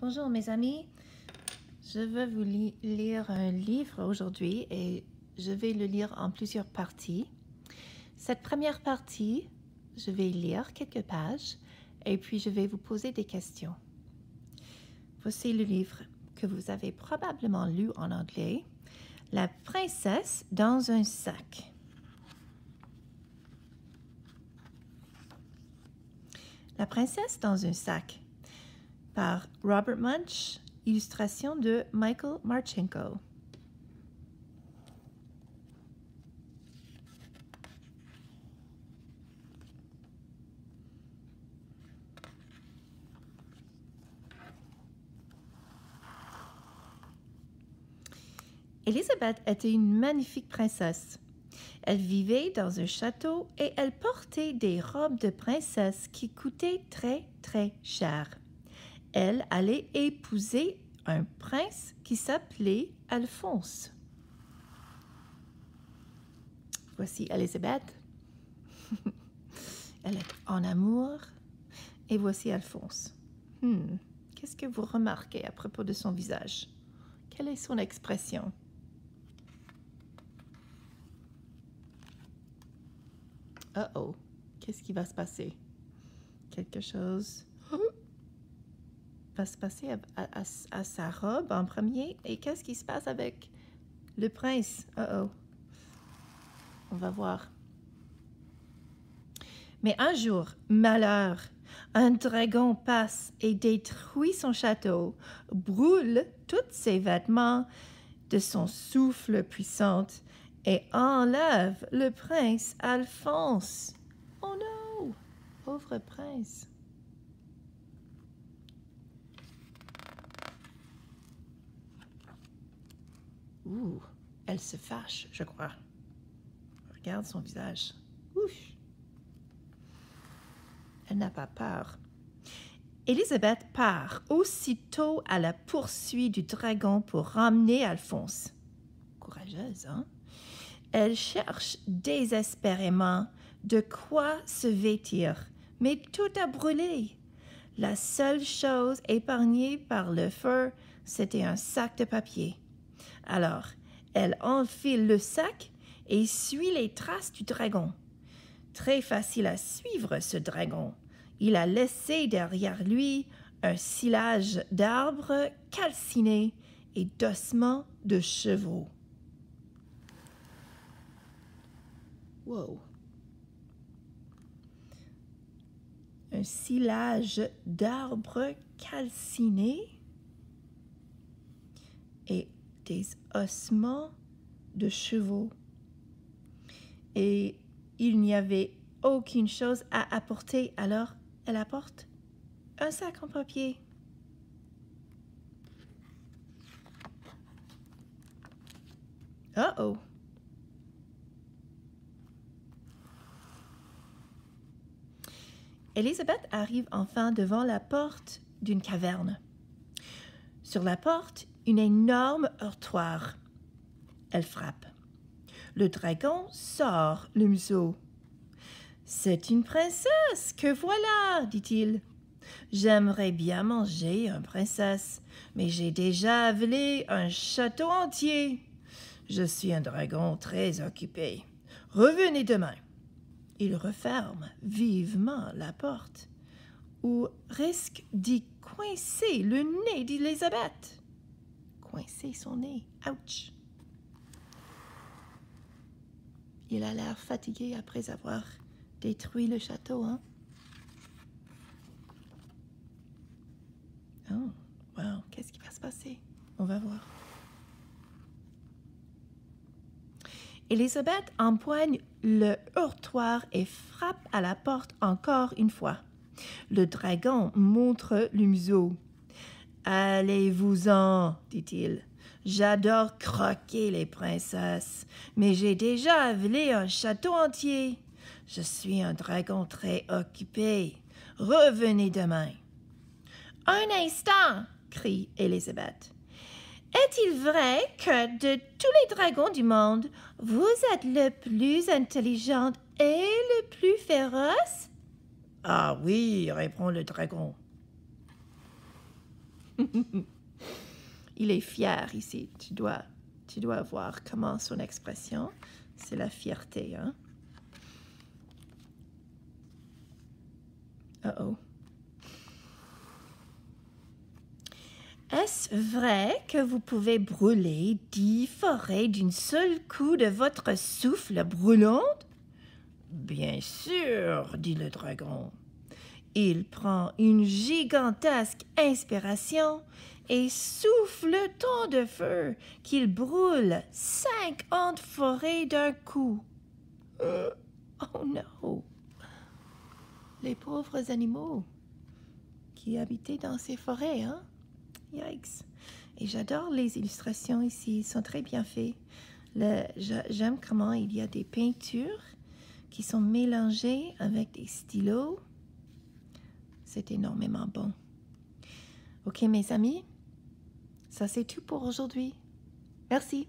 Bonjour mes amis, je vais vous lire un livre aujourd'hui et je vais le lire en plusieurs parties. Cette première partie, je vais lire quelques pages et puis je vais vous poser des questions. Voici le livre que vous avez probablement lu en anglais, La princesse dans un sac. La princesse dans un sac par Robert Munsch, illustration de Michael Marchenko. Élisabeth était une magnifique princesse. Elle vivait dans un château et elle portait des robes de princesse qui coûtaient très, très cher. Elle allait épouser un prince qui s'appelait Alphonse. Voici Élisabeth. Elle est en amour. Et voici Alphonse. Qu'est-ce que vous remarquez à propos de son visage? Quelle est son expression? Oh, qu'est-ce qui va se passer? Quelque chose va se passer à sa robe en premier. Et qu'est-ce qui se passe avec le prince? On va voir. Mais un jour, malheur, un dragon passe et détruit son château, brûle tous ses vêtements de son souffle puissant et enlève le prince Alphonse. Oh non, pauvre prince. Elle se fâche, je crois. Regarde son visage. Ouf. Elle n'a pas peur. Élisabeth part aussitôt à la poursuite du dragon pour ramener Alphonse. Courageuse, hein? Elle cherche désespérément de quoi se vêtir, mais tout a brûlé. La seule chose épargnée par le feu, c'était un sac de papier. Alors, elle enfile le sac et suit les traces du dragon. Très facile à suivre, ce dragon. Il a laissé derrière lui un silage d'arbres calcinés et d'ossements de chevaux. Wow! Un silage d'arbres calcinés et des ossements de chevaux. Et il n'y avait aucune chose à apporter, alors elle apporte un sac en papier. Oh! Élisabeth arrive enfin devant la porte d'une caverne. Sur la porte, une énorme heurtoir. Elle frappe. Le dragon sort le museau. « C'est une princesse que voilà, dit-il. J'aimerais bien manger une princesse, mais j'ai déjà avalé un château entier. Je suis un dragon très occupé. Revenez demain. » Il referme vivement la porte, ou risque d'y coincer le nez d'Élisabeth. Coincer son nez, ouch! Il a l'air fatigué après avoir détruit le château, hein? Oh, wow, qu'est-ce qui va se passer? On va voir. Élisabeth empoigne le heurtoir et frappe à la porte encore une fois. Le dragon montre le museau. « Allez-vous-en, dit-il. J'adore croquer les princesses, mais j'ai déjà avalé un château entier. Je suis un dragon très occupé. Revenez demain. »« Un instant, crie Élisabeth. Est-il vrai que de tous les dragons du monde, vous êtes le plus intelligent et le plus féroce? »« Ah oui, répond le dragon. Il est fier ici. Tu dois voir comment son expression, c'est la fierté, hein? Uh-oh. Est-ce vrai que vous pouvez brûler 10 forêts d'un seul coup de votre souffle brûlant? Bien sûr, dit le dragon. Il prend une gigantesque inspiration et souffle tant de feu qu'il brûle 50 forêts d'un coup. Oh non! Les pauvres animaux qui habitaient dans ces forêts, hein? Yikes! Et j'adore les illustrations ici, ils sont très bien faits. J'aime comment il y a des peintures qui sont mélangées avec des stylos. C'est énormément bon. Ok, mes amis, ça c'est tout pour aujourd'hui. Merci.